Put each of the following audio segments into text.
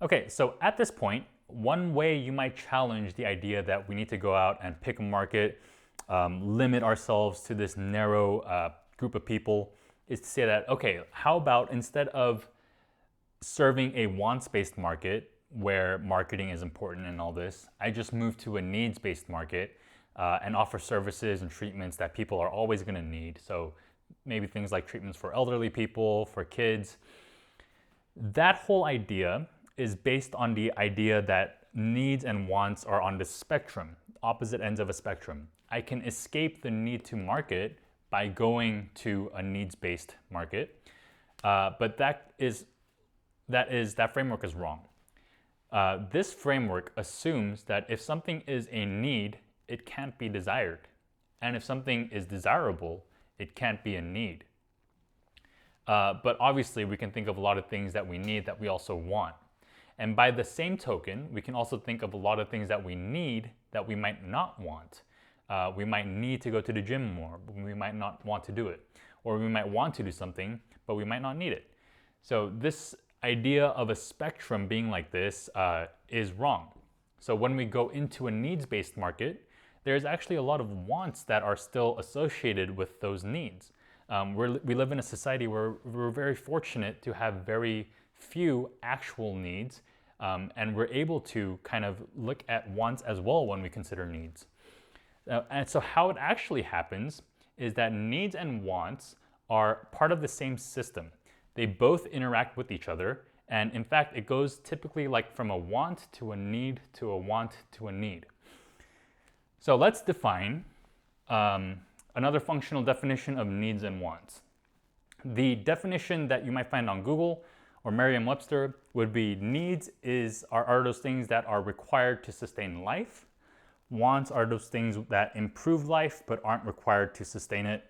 Okay, so at this point, one way you might challenge the idea that we need to go out and pick a market, limit ourselves to this narrow group of people, is to say that, okay, how about instead of serving a wants-based market where marketing is important and all this, I just move to a needs-based market and offer services and treatments that people are always going to need. So maybe things like treatments for elderly people, for kids. That whole idea is based on the idea that needs and wants are on the spectrum, opposite ends of a spectrum. I can escape the need to market by going to a needs-based market, but that framework is wrong. This framework assumes that if something is a need, it can't be desired, and if something is desirable, it can't be a need. But obviously, we can think of a lot of things that we need that we also want. And by the same token, we can also think of a lot of things that we need that we might not want. We might need to go to the gym more, but we might not want to do it. Or we might want to do something, but we might not need it. So this idea of a spectrum being like this is wrong. So when we go into a needs-based market, there's actually a lot of wants that are still associated with those needs. We live in a society where we're very fortunate to have very few actual needs, and we're able to kind of look at wants as well when we consider needs. And so how it actually happens is that needs and wants are part of the same system. They both interact with each other, and in fact, it goes typically like from a want to a need to a want to a need. So let's define another functional definition of needs and wants. The definition that you might find on Google or Merriam-Webster would be needs are those things that are required to sustain life. Wants are those things that improve life but aren't required to sustain it.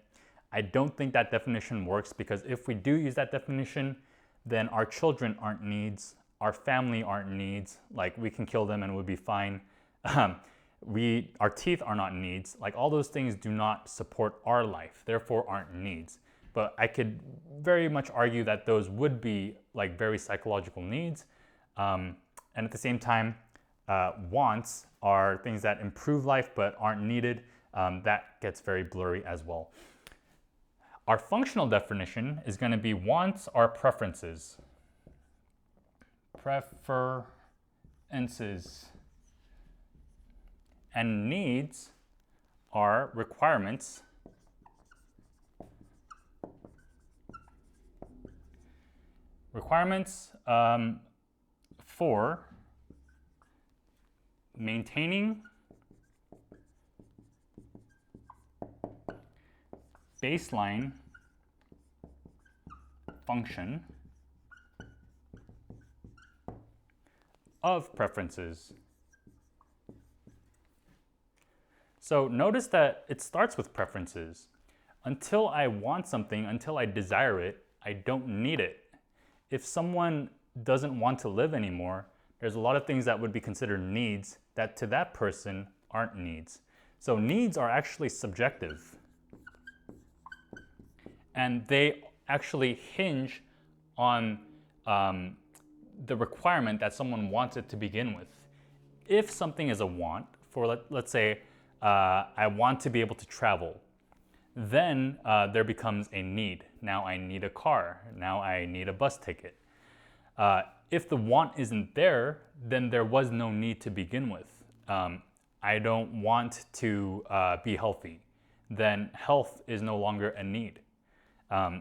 I don't think that definition works because if we do use that definition, then our children aren't needs, our family aren't needs, like we can kill them and we'll be fine. Our teeth are not needs, like all those things do not support our life, therefore aren't needs. But I could very much argue that those would be like very psychological needs. And at the same time, wants are things that improve life but aren't needed. That gets very blurry as well. Our functional definition is going to be wants are preferences. Preferences. And needs are requirements. Requirements for maintaining baseline function of preferences. So notice that it starts with preferences. Until I want something, until I desire it, I don't need it. If someone doesn't want to live anymore, there's a lot of things that would be considered needs that to that person aren't needs. So needs are actually subjective. And they actually hinge on the requirement that someone wants it to begin with. If something is a want, for let's say I want to be able to travel, then there becomes a need. Now I need a car. Now I need a bus ticket. If the want isn't there, then there was no need to begin with. I don't want to be healthy. Then health is no longer a need.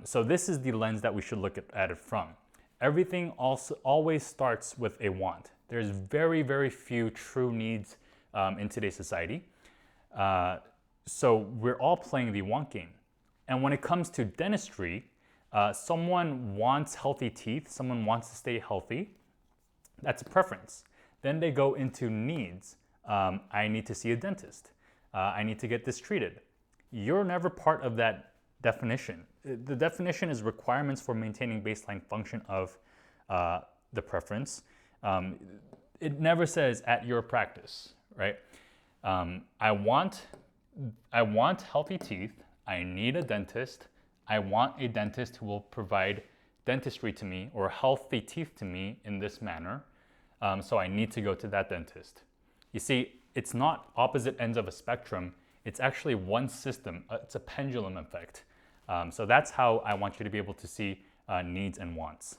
So this is the lens that we should look at it from. Everything also always starts with a want. There's very, very few true needs in today's society. So we're all playing the want game. And when it comes to dentistry, someone wants healthy teeth, someone wants to stay healthy. That's a preference. Then they go into needs. I need to see a dentist. I need to get this treated. You're never part of that definition. The definition is requirements for maintaining baseline function of the preference. It never says at your practice, right? I want healthy teeth. I need a dentist. I want a dentist who will provide dentistry to me or healthy teeth to me in this manner. so I need to go to that dentist. You see, it's not opposite ends of a spectrum. It's actually one system. It's a pendulum effect. So that's how I want you to be able to see needs and wants.